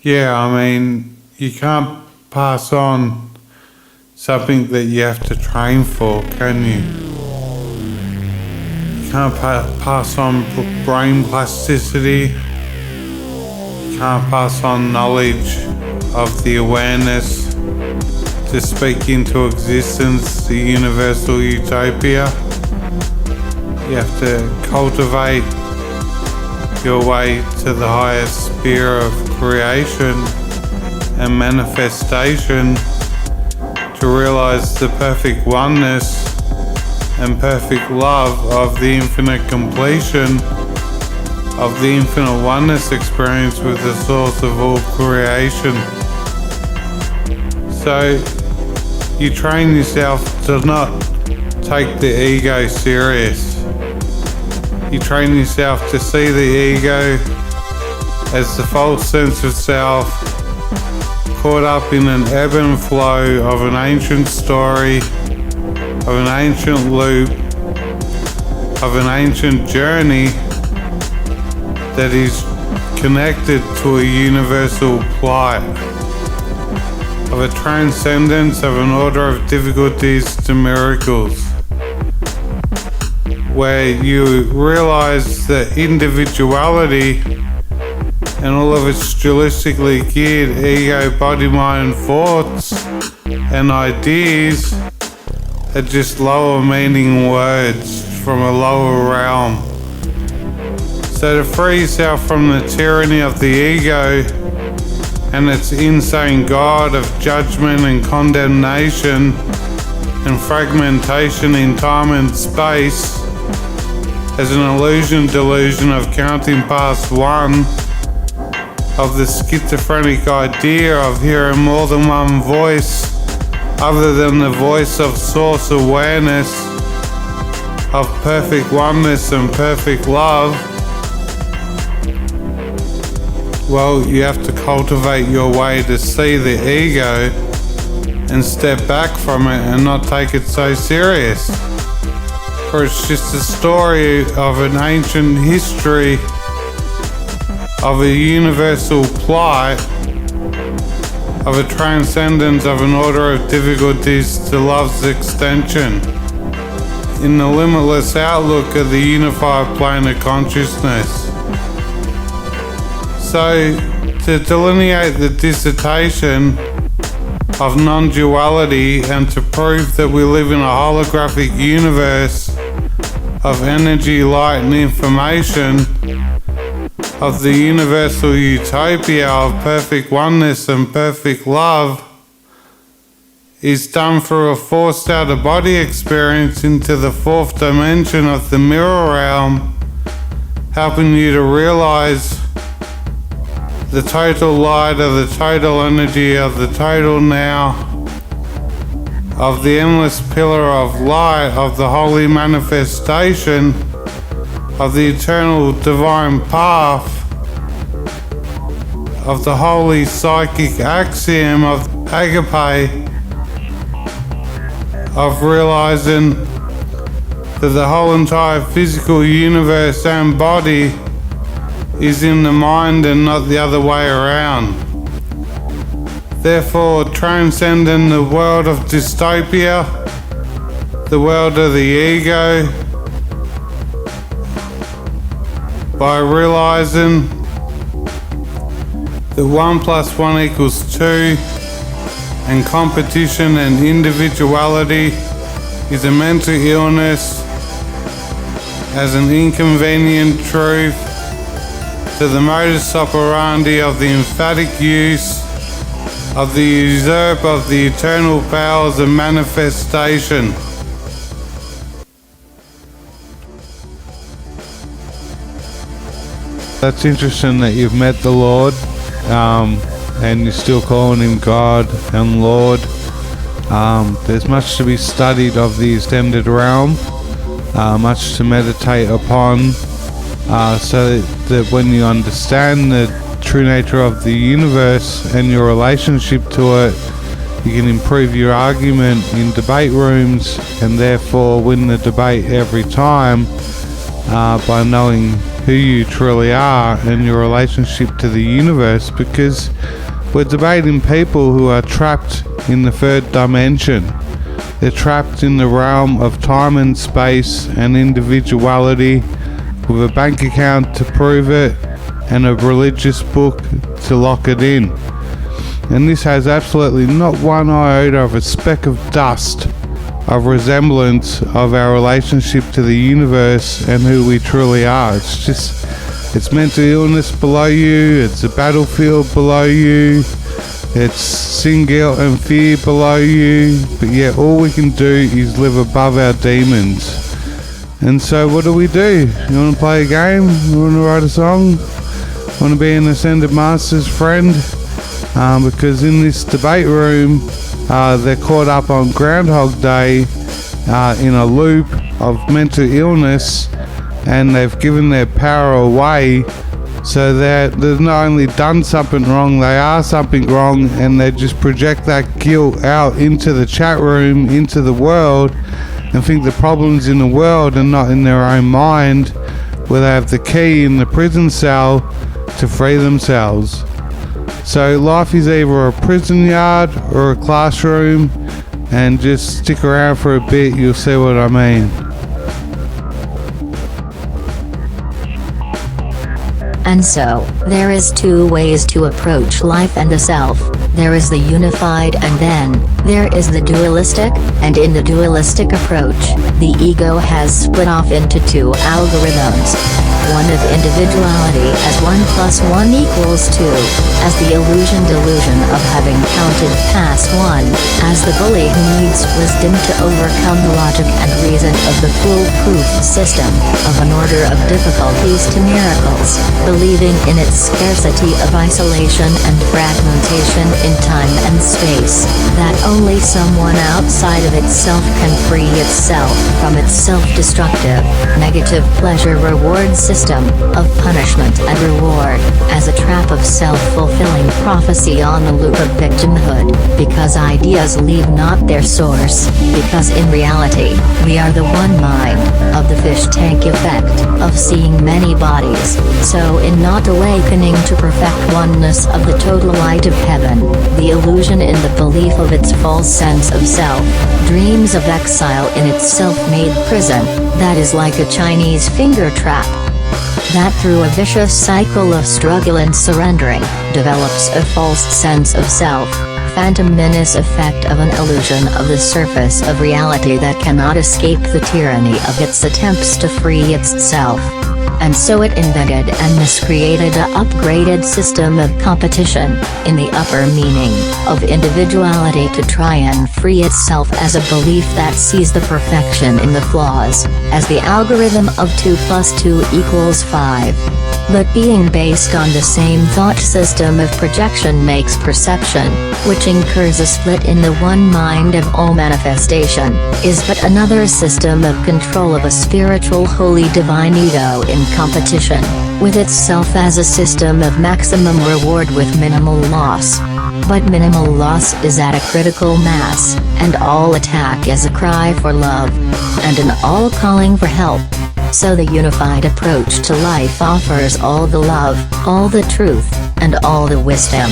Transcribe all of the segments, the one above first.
Yeah, I mean, you can't pass on something that you have to train for, can you? You can't pass on brain plasticity. You can't pass on knowledge of the awareness to speak into existence the universal utopia. You have to cultivate your way to the highest sphere of creation and manifestation to realize the perfect oneness and perfect love of the infinite completion of the infinite oneness experience with the source of all creation. So you train yourself to not take the ego serious. You train yourself to see the ego as the false sense of self, caught up in an ebb and flow of an ancient story, of an ancient loop, of an ancient journey that is connected to a universal plight, of a transcendence of an order of difficulties to miracles, where you realize that individuality and all of its dualistically geared ego, body, mind, thoughts and ideas are just lower meaning words from a lower realm. So to free yourself from the tyranny of the ego and its insane god of judgment and condemnation and fragmentation in time and space as an delusion of counting past one, of the schizophrenic idea of hearing more than one voice other than the voice of source awareness, of perfect oneness and perfect love. Well, you have to cultivate your way to see the ego and step back from it and not take it so serious. For it's just a story of an ancient history of a universal plight, of a transcendence of an order of difficulties to love's extension, in the limitless outlook of the unified plane of consciousness. So, to delineate the dissertation of non-duality and to prove that we live in a holographic universe of energy, light and information, of the universal utopia of perfect oneness and perfect love, is done through a forced out-of-body experience into the fourth dimension of the mirror realm, helping you to realize the total light of the total energy of the total now, of the endless pillar of light of the holy manifestation of the eternal divine path, of the holy psychic axiom of agape, of realizing that the whole entire physical universe and body is in the mind and not the other way around. Therefore, transcending the world of dystopia, the world of the ego, by realizing that 1 + 1 = 2 and competition and individuality is a mental illness as an inconvenient truth to the modus operandi of the emphatic use of the usurp of the eternal powers of manifestation. That's interesting that you've met the Lord and you're still calling him God and Lord. There's much to be studied of the extended realm, much to meditate upon, so that when you understand the true nature of the universe and your relationship to it, you can improve your argument in debate rooms and therefore win the debate every time by knowing who you truly are and your relationship to the universe, because we're debating people who are trapped in the third dimension. They're trapped in the realm of time and space and individuality, with a bank account to prove it and a religious book to lock it in. And this has absolutely not one iota of a speck of dust of resemblance of our relationship to the universe and who we truly are. It's mental illness below you, it's a battlefield below you, it's sin, guilt and fear below you, but yet all we can do is live above our demons. And so what do? You want to play a game? You want to write a song? Want to be an Ascended Master's friend? Because in this debate room, they're caught up on Groundhog Day in a loop of mental illness, and they've given their power away, so that they've not only done something wrong, they are something wrong, and they just project that guilt out into the chat room, into the world, and think the problem's in the world and not in their own mind, where they have the key in the prison cell to free themselves. So life is either a prison yard or a classroom, and just stick around for a bit, you'll see what I mean. And so, there is two ways to approach life and the self. There is the unified, and then there is the dualistic, and in the dualistic approach, the ego has split off into two algorithms. One of individuality as 1 + 1 = 2, as the delusion of having counted past 1, as the bully who needs wisdom to overcome the logic and reason of the foolproof system, of an order of difficulties to miracles, believing in its scarcity of isolation and fragmentation in time and space, that only someone outside of itself can free itself from its self-destructive, negative pleasure-reward system of punishment and reward, as a trap of self-fulfilling prophecy on the loop of victimhood, because ideas leave not their source, because in reality, we are the one mind, of the fish tank effect, of seeing many bodies, so in not awakening to perfect oneness of the total light of heaven, the illusion in the belief of its false sense of self, dreams of exile in its self-made prison, that is like a Chinese finger trap, that through a vicious cycle of struggle and surrendering, develops a false sense of self, phantom menace effect of an illusion of the surface of reality that cannot escape the tyranny of its attempts to free itself. And so it invented and miscreated a upgraded system of competition, in the upper meaning, of individuality to try and free itself as a belief that sees the perfection in the flaws, as the algorithm of 2 + 2 = 5. But being based on the same thought system of projection makes perception, which incurs a split in the one mind of all manifestation, is but another system of control of a spiritual holy divine ego in competition, with itself as a system of maximum reward with minimal loss. But minimal loss is at a critical mass, and all attack is a cry for love, and an all calling for help. So the unified approach to life offers all the love, all the truth, and all the wisdom.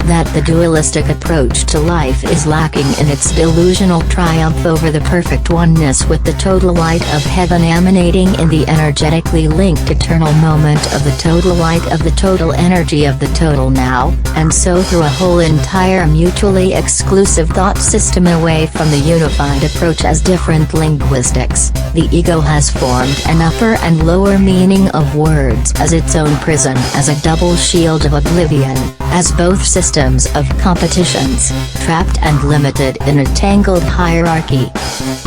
That the dualistic approach to life is lacking in its delusional triumph over the perfect oneness with the total light of heaven emanating in the energetically linked eternal moment of the total light of the total energy of the total now, and so through a whole entire mutually exclusive thought system away from the unified approach as different linguistics, the ego has formed an upper and lower meaning of words as its own prison, as a double shield of oblivion, as both systems of competitions, trapped and limited in a tangled hierarchy.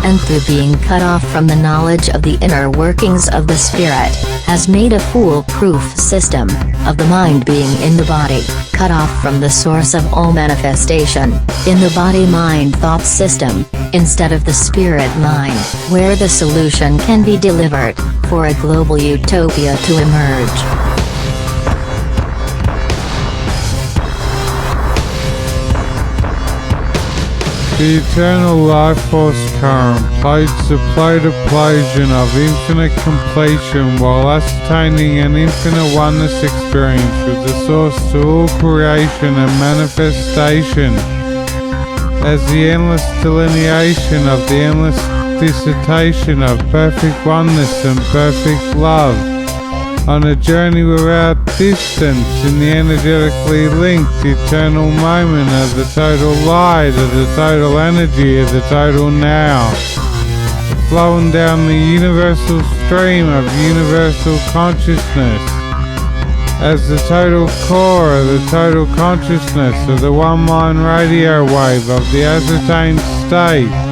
And through being cut off from the knowledge of the inner workings of the spirit, has made a foolproof system, of the mind being in the body, cut off from the source of all manifestation, in the body-mind thought system, instead of the spirit mind, where the solution can be delivered, for a global utopia to emerge. The eternal life force current plates the plate equation of infinite completion while ascertaining an infinite oneness experience with the source to all creation and manifestation as the endless delineation of the endless dissertation of perfect oneness and perfect love on a journey without distance in the energetically linked eternal moment of the total light, of the total energy, of the total now, flowing down the universal stream of universal consciousness as the total core of the total consciousness of the one mind radio wave of the ascertained state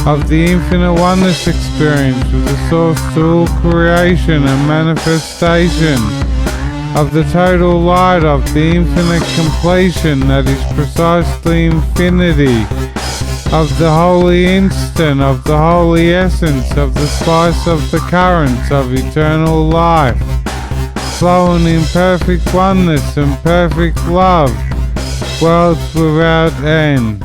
of the infinite oneness experience with the source to all creation and manifestation of the total light of the infinite completion that is precisely infinity of the holy instant of the holy essence of the spice of the currents of eternal life flowing in perfect oneness and perfect love, worlds without end.